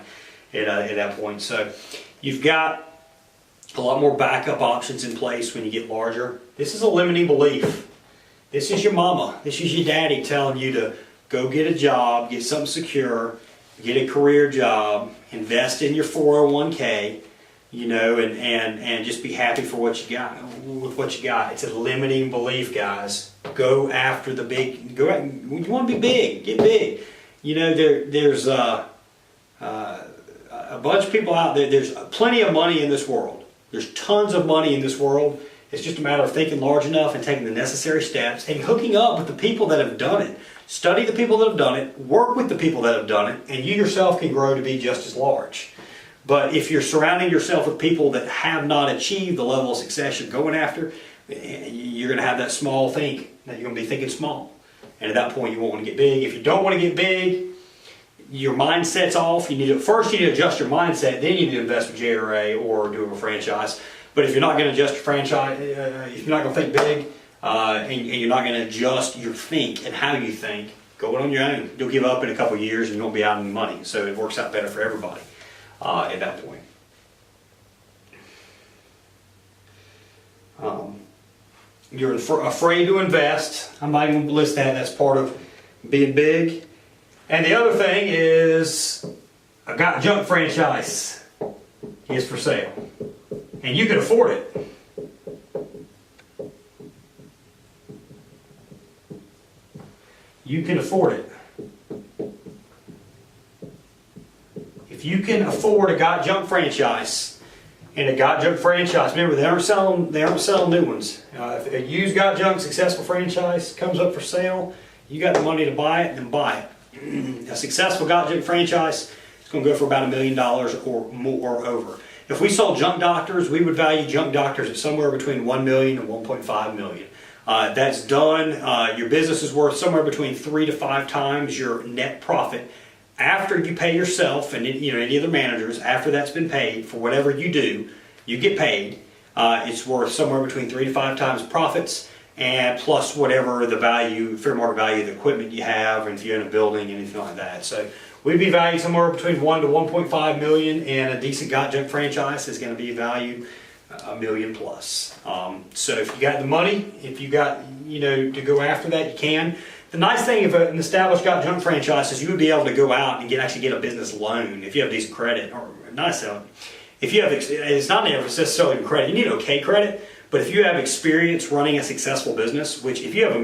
A: at that point. So you've got a lot more backup options in place when you get larger. This is a limiting belief. This is your mama. This is your daddy telling you to go get a job, get something secure, get a career job, invest in your 401k, and just be happy for what you got, with what you got. It's a limiting belief, guys. Go after the big, you want to be big, get big. There's a bunch of people out there, there's plenty of money in this world. There's tons of money in this world. It's just a matter of thinking large enough and taking the necessary steps and hooking up with the people that have done it. Study the people that have done it, work with the people that have done it, and you yourself can grow to be just as large. But if you're surrounding yourself with people that have not achieved the level of success you're going after, you're going to have that small think, that you're going to be thinking small. And at that point, you won't want to get big. If you don't want to get big, your mindset's off. First you need to adjust your mindset, then you need to invest with JRA or do a franchise. But if you're not going to adjust your franchise, if you're not going to think big, and you're not going to adjust your think and how you think, go it on your own. You'll give up in a couple of years and you won't be out any money. So it works out better for everybody at that point. You're afraid to invest. I'm not even going to list that. That's part of being big. And the other thing is, I got a junk franchise is for sale. And you can afford it. You can afford it. If you can afford a got junk franchise, and a got junk franchise, remember they aren't selling new ones. If a used got junk successful franchise comes up for sale, you got the money to buy it, then buy it. A successful got junk franchise is going to go for about $1 million or more or over. If we sold junk doctors, we would value junk doctors at somewhere between $1 million and $1.5 million. That's done. Your business is worth somewhere between 3 to 5 times your net profit after you pay yourself and any other managers. After that's been paid for whatever you do, you get paid. It's worth somewhere between 3 to 5 times profits, and plus whatever the value, fair market value of the equipment you have, and if you're in a building, anything like that. So we'd be valued somewhere between 1 to 1.5 million, and a decent got junk franchise is going to be valued $1 million plus. So if you got the money, if you got to go after that, you can. The nice thing of an established got junk franchise is you would be able to go out and actually get a business loan if you have decent credit, or not so. If you have, it's not necessarily credit. You need okay credit. But if you have experience running a successful business, which if you have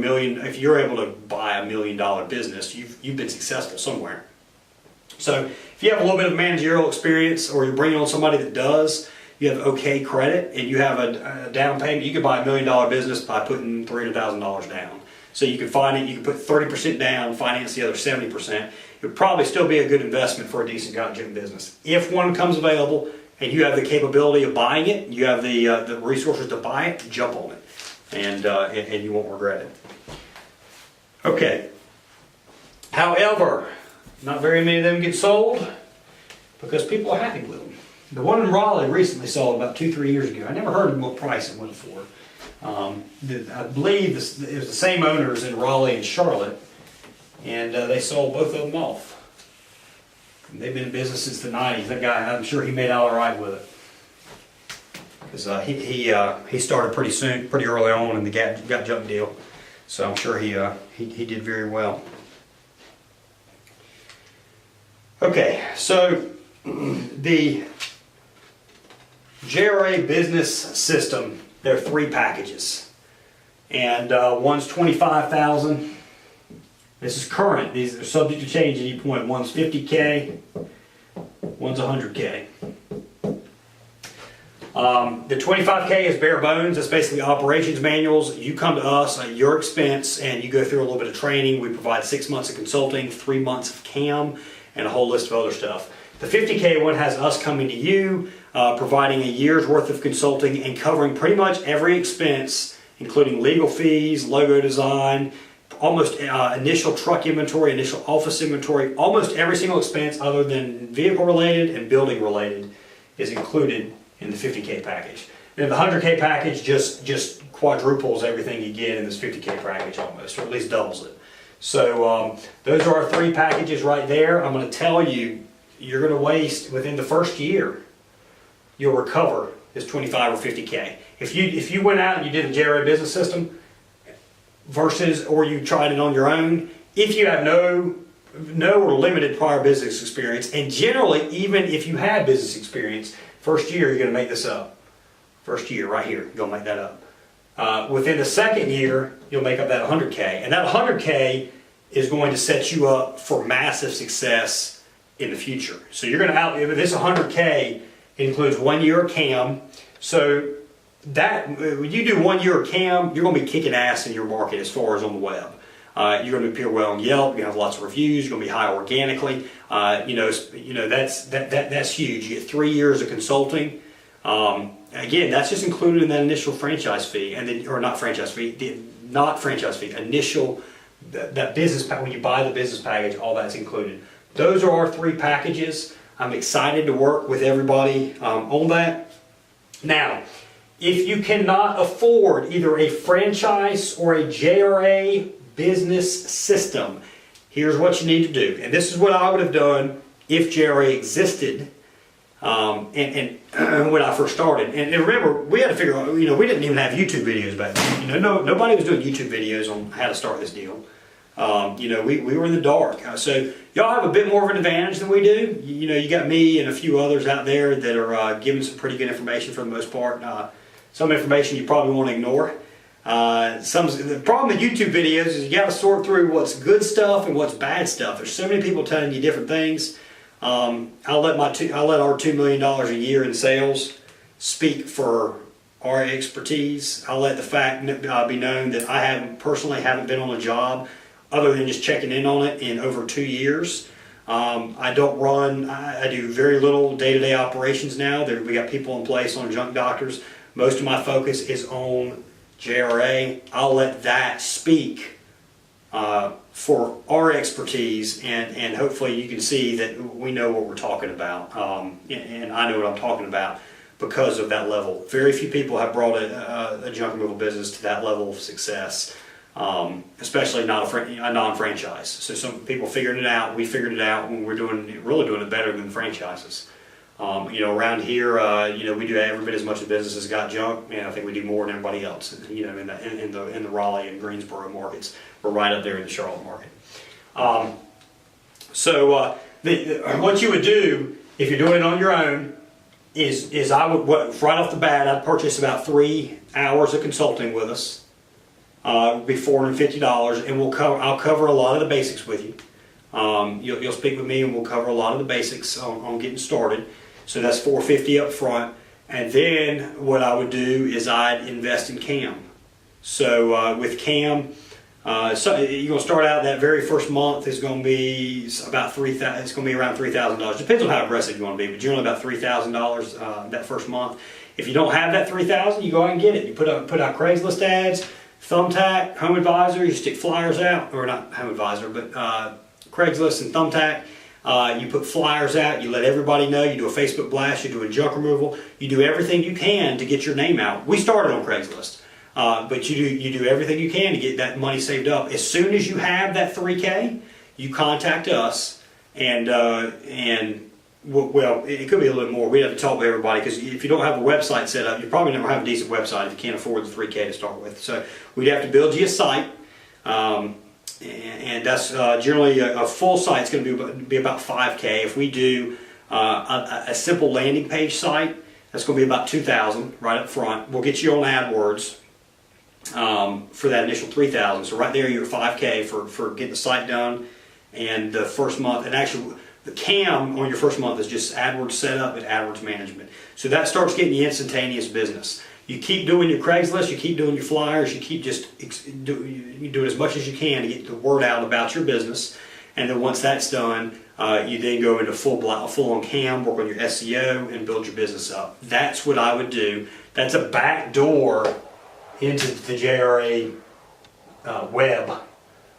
A: if you're able to buy $1 million business, you've been successful somewhere. So if you have a little bit of managerial experience, or you're bringing on somebody that does, you have okay credit, and you have a down payment, you could buy $1 million business by putting $300,000 down. So you can put 30% down, finance the other 70%. It would probably still be a good investment for a decent got junk business. If one comes available, and you have the capability of buying it, you have the resources to buy it, jump on it, and you won't regret it. Okay. However, not very many of them get sold because people are happy with them. The one in Raleigh recently sold about 2-3 years ago. I never heard what price it went for. I believe it was the same owners in Raleigh and Charlotte, and they sold both of them off. They've been in business since the 90s. That guy, I'm sure he made all right with it. Because he started pretty early on in the got junk deal. So I'm sure he did very well. Okay, so the JRA Business System, there are 3 packages. And one's $25,000. This is current. These are subject to change at any point. One's $50K, one's $100K. The $25K is bare bones. That's basically operations manuals. You come to us at your expense and you go through a little bit of training. We provide 6 months of consulting, 3 months of CAM, and a whole list of other stuff. The $50K one has us coming to you, providing a year's worth of consulting and covering pretty much every expense, including legal fees, logo design, almost initial truck inventory, initial office inventory, almost every single expense other than vehicle related and building related is included in the $50K package. And the $100K package just quadruples everything you get in this $50K package almost, or at least doubles it. So those are our 3 packages right there. I'm going to tell you, you're going to waste, within the first year, you'll recover this $25 or $50K. If you went out and you did a JRA Business System versus, or you tried it on your own, if you have no or limited prior business experience, and generally, even if you had business experience, first year you're going to make this up. First year, right here, you're going to make that up. Within the second year, you'll make up that $100K. And that $100K is going to set you up for massive success in the future. So you're going to this $100K includes 1 year of CAM. So that, when you do 1 year of CAM, you're going to be kicking ass in your market as far as on the web. You're going to appear well on Yelp. You're going to have lots of reviews. You're going to be high organically. That's huge. You get 3 years of consulting. Again, that's just included in that initial franchise fee, and then, or not franchise fee, initial, that business pack, when you buy the business package, all that's included. Those are our 3 packages. I'm excited to work with everybody on that. Now, if you cannot afford either a franchise or a JRA Business System, here's what you need to do. And this is what I would have done if JRA existed. And when I first started, and remember, we had to figure out, we didn't even have YouTube videos back then. Nobody was doing YouTube videos on how to start this deal. We were in the dark. So y'all have a bit more of an advantage than we do. You got me and a few others out there that are giving some pretty good information for the most part. Some information you probably want to ignore. The problem with YouTube videos is you got to sort through what's good stuff and what's bad stuff. There's so many people telling you different things. I'll let our $2 million a year in sales speak for our expertise. I'll let the fact be known that I personally haven't been on a job other than just checking in on it in over 2 years. I do very little day-to-day operations now. We got people in place on junk doctors. Most of my focus is on JRA. I'll let that speak for our expertise, and hopefully you can see that we know what we're talking about, and I know what I'm talking about because of that level. Very few people have brought a junk removal business to that level of success, especially not a non-franchise. So some people figured it out. We figured it out when we're really doing it better than the franchises. Around here, we do every bit as much of business as got junk, and I think we do more than everybody else. In the Raleigh and Greensboro markets, we're right up there in the Charlotte market. What you would do if you're doing it on your own is I would right off the bat I'd purchase about 3 hours of consulting with us. Be $450, and I'll cover a lot of the basics with you. You'll speak with me, and we'll cover a lot of the basics on getting started. So that's $450 up front, and then what I would do is I'd invest in CAM. So with CAM, you're going to start out that very first month is going to be about $3,000. It's going to be around $3,000. Depends on how aggressive you want to be, but generally about $3,000 that first month. If you don't have that $3,000, you go out and get it. You put out Craigslist ads, Thumbtack, Home Advisor. You stick flyers out, or not Home Advisor, but Craigslist and Thumbtack. You put flyers out, you let everybody know, you do a Facebook blast, you do a junk removal, you do everything you can to get your name out. We started on Craigslist, but you do everything you can to get that money saved up. As soon as you have that $3K, you contact us, and well, it could be a little more. We'd have to talk to everybody, because if you don't have a website set up, you probably never have a decent website if you can't afford the $3K to start with. So we'd have to build you a site. and that's generally a full site's going to be about 5K. If we do a simple landing page site, that's going to be about 2,000 right up front. We'll get you on AdWords for that initial 3,000. So right there, you're 5K for getting the site done, and the first month, and actually the CAM on your first month is just AdWords setup and AdWords management. So that starts getting you instantaneous business. You keep doing your Craigslist, you keep doing your flyers, you keep just you do it as much as you can to get the word out about your business. And then once that's done, you then go into full-on CAM, work on your SEO, and build your business up. That's what I would do. That's a back door into the JRA web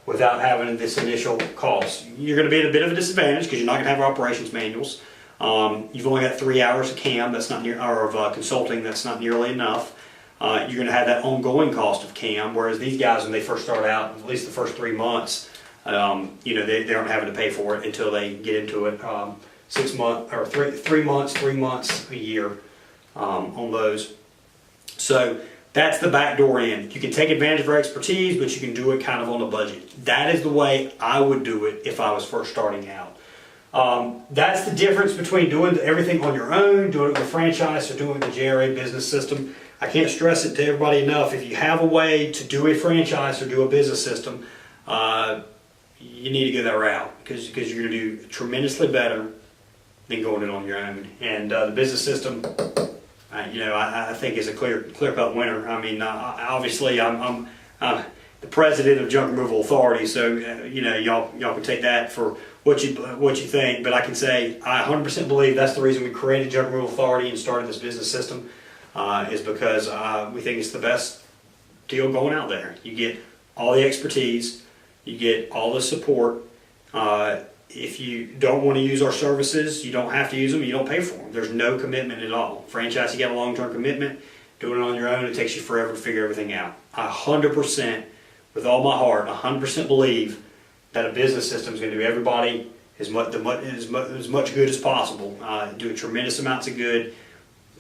A: without having this initial cost. You're going to be at a bit of a disadvantage because you're not going to have operations manuals. You've only got 3 hours of CAM, that's not or of consulting, that's not nearly enough. You're going to have that ongoing cost of CAM, whereas these guys, when they first start out, at least the first 3 months, they aren't having to pay for it until they get into it. 6 months or 3 months, 3 months, a year on those. So that's the back door in. You can take advantage of our expertise, but you can do it kind of on a budget. That is the way I would do it if I was first starting out. That's the difference between doing everything on your own, doing it with a franchise, or doing it with the JRA Business System. I can't stress it to everybody enough. If you have a way to do a franchise or do a business system, you need to go that route because you're going to do tremendously better than going it on your own. And the business system, I think is a clear-cut winner. I mean, obviously, I'm the president of Junk Removal Authority, so y'all can take that for what you think. But I can say I 100% believe that's the reason we created Junk Removal Authority and started this business system, is because we think it's the best deal going out there. You get all the expertise, you get all the support. If you don't want to use our services, you don't have to use them, you don't pay for them. There's no commitment at all. Franchise, you got a long-term commitment. Doing it on your own, it takes you forever to figure everything out. I 100%, with all my heart, 100% believe that a business system is going to do everybody as much good as possible, do tremendous amounts of good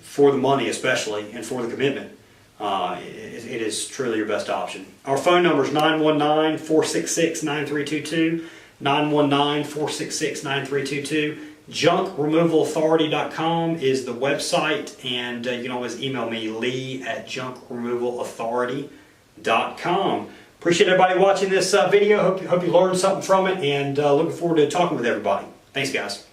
A: for the money especially, and for the commitment. It is truly your best option. Our phone number is 919-466-9322, 919-466-9322. JunkRemovalAuthority.com is the website, and you can always email me, lee@JunkRemovalAuthority.com. Appreciate everybody watching this video. Hope you learned something from it, and looking forward to talking with everybody. Thanks, guys.